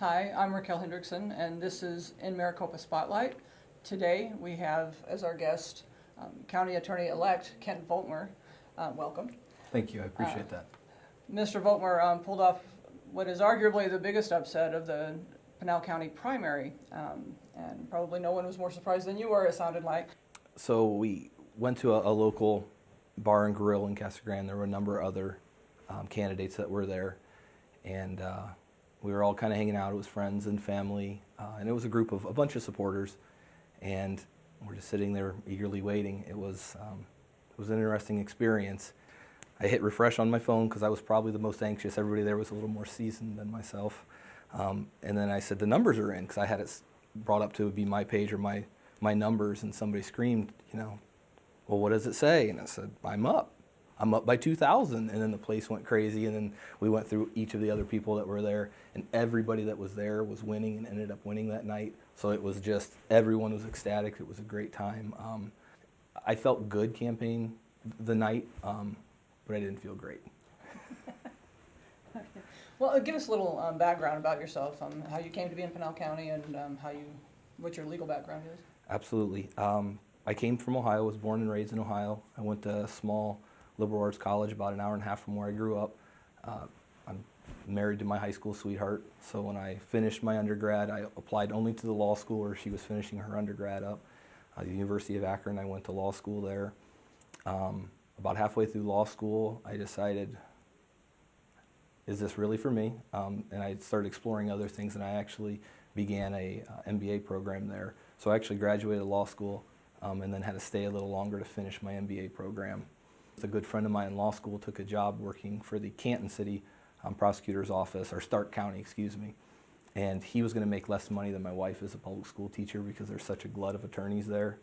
Hi, I'm Raquel Hendrickson, and this is InMaricopa Spotlight. Today we have as our guest County Attorney-elect Kent Volkmer. Welcome. Thank you, I appreciate that. Mr. Volkmer pulled off what is arguably the biggest upset of the Pinal County primary, and probably no one was more surprised than you were, it sounded like. So we went to a local bar and grill in Casa Grande. There were a number of other candidates that were there, and we were all kind of hanging out. It was friends and family, and it was a bunch of supporters, and we're just sitting there eagerly waiting. It was an interesting experience. I hit refresh on my phone because I was probably the most anxious. Everybody there was a little more seasoned than myself. And then I said, the numbers are in, because I had it brought up to be my page or my numbers, and somebody screamed, well, what does it say? And I said, I'm up by 2,000. And then the place went crazy, and then we went through each of the other people that were there, and everybody that was there was winning and ended up winning that night. So it was just, everyone was ecstatic. It was a great time. I felt good campaigning the night, but I didn't feel great. Okay. Well, give us a little background about yourself, how you came to be in Pinal County, and what your legal background is. Absolutely. I came from Ohio, was born and raised in Ohio. I went to a small liberal arts college about an hour and a half from where I grew up. I'm married to my high school sweetheart, so when I finished my undergrad, I applied only to the law school where she was finishing her undergrad up. The University of Akron, I went to law school there. About halfway through law school, I decided, is this really for me? And I started exploring other things, and I actually began a MBA program there. So I actually graduated law school and then had to stay a little longer to finish my MBA program. A good friend of mine in law school took a job working for the Canton City prosecutor's office, or Stark County, excuse me. And he was going to make less money than my wife as a public school teacher because there's such a glut of attorneys there.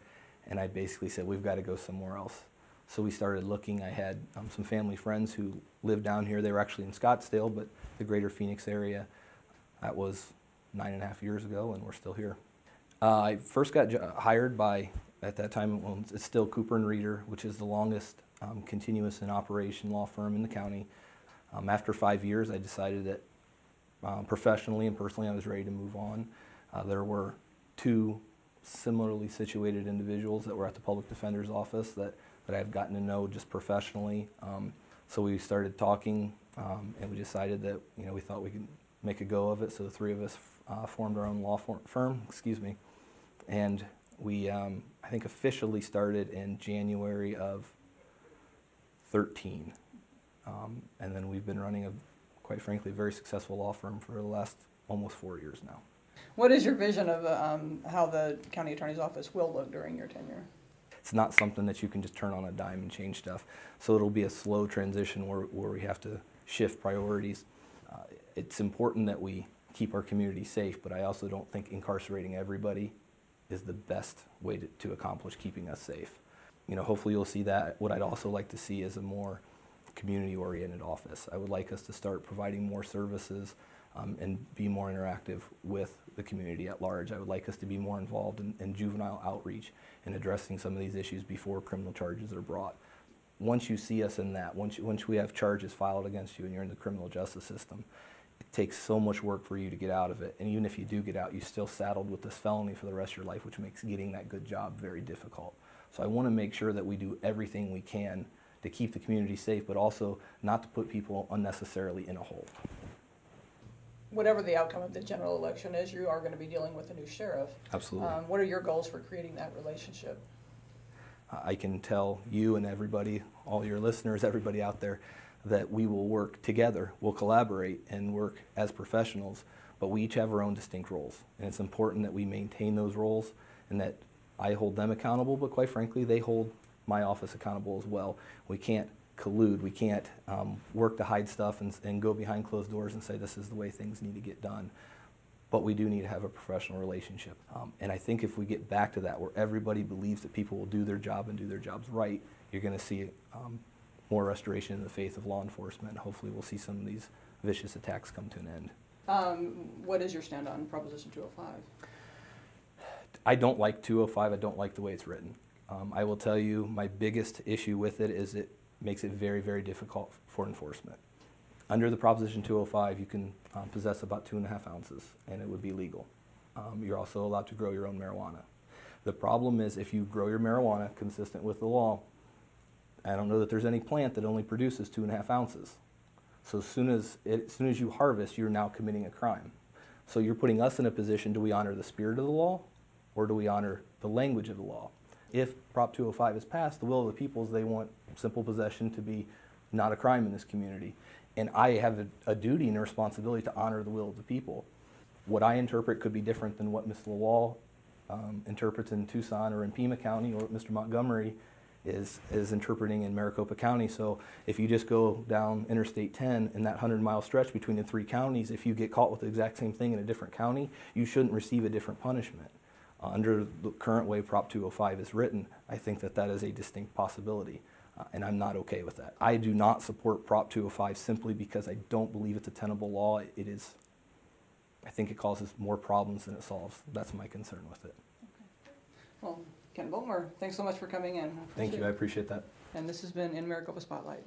And I basically said, we've got to go somewhere else. So we started looking. I had some family friends who lived down here. They were actually in Scottsdale, but the greater Phoenix area. That was 9.5 years ago, and we're still here. I first got hired by, at that time, well, it's still Cooper and Reeder, which is the longest continuous in operation law firm in the county. After 5 years, I decided that professionally and personally I was ready to move on. There were two similarly situated individuals that were at the public defender's office that I've gotten to know just professionally. So we started talking, and we decided that we thought we could make a go of it. So the three of us formed our own law firm, and we I think officially started in January of 13, and then we've been running a, quite frankly, very successful law firm for the last almost 4 years now. What is your vision of how the county attorney's office will look during your tenure? It's not something that you can just turn on a dime and change stuff. So it'll be a slow transition where we have to shift priorities. It's important that we keep our community safe, but I also don't think incarcerating everybody is the best way to accomplish keeping us safe. Hopefully you'll see that. What I'd also like to see is a more community-oriented office. I would like us to start providing more services and be more interactive with the community at large. I would like us to be more involved in juvenile outreach and addressing some of these issues before criminal charges are brought. Once you see us in that, once we have charges filed against you and you're in the criminal justice system, it takes so much work for you to get out of it. And even if you do get out, you're still saddled with this felony for the rest of your life, which makes getting that good job very difficult. So I want to make sure that we do everything we can to keep the community safe, but also not to put people unnecessarily in a hole. Whatever the outcome of the general election is, you are going to be dealing with a new sheriff. Absolutely. What are your goals for creating that relationship? I can tell you and everybody, all your listeners, everybody out there, that we will work together, we'll collaborate and work as professionals, but we each have our own distinct roles. And it's important that we maintain those roles and that I hold them accountable, but quite frankly, they hold my office accountable as well. We can't collude, we can't work to hide stuff and go behind closed doors and say this is the way things need to get done. But we do need to have a professional relationship. And I think if we get back to that, where everybody believes that people will do their job and do their jobs right, you're going to see more restoration in the faith of law enforcement. And hopefully we'll see some of these vicious attacks come to an end. What is your stand on Proposition 205? I don't like 205. I don't like the way it's written. I will tell you my biggest issue with it is it makes it very, very difficult for enforcement. Under the Proposition 205, you can possess about 2.5 ounces, and it would be legal. You're also allowed to grow your own marijuana. The problem is if you grow your marijuana consistent with the law, I don't know that there's any plant that only produces 2.5 ounces. So as soon as you harvest, you're now committing a crime. So you're putting us in a position, do we honor the spirit of the law, or do we honor the language of the law? If Prop 205 is passed, the will of the people is they want simple possession to be not a crime in this community. And I have a duty and a responsibility to honor the will of the people. What I interpret could be different than what Ms. Lawal interprets in Tucson or in Pima County, or what Mr. Montgomery is interpreting in Maricopa County. So if you just go down Interstate 10 in that 100-mile stretch between the 3 counties, if you get caught with the exact same thing in a different county, you shouldn't receive a different punishment. Under the current way Prop 205 is written, I think that that is a distinct possibility, and I'm not okay with that. I do not support Prop 205 simply because I don't believe it's a tenable law. I think it causes more problems than it solves. That's my concern with it. Okay. Well, Ken Volkmer, thanks so much for coming in. Thank you, I appreciate that. And this has been InMaricopa Spotlight.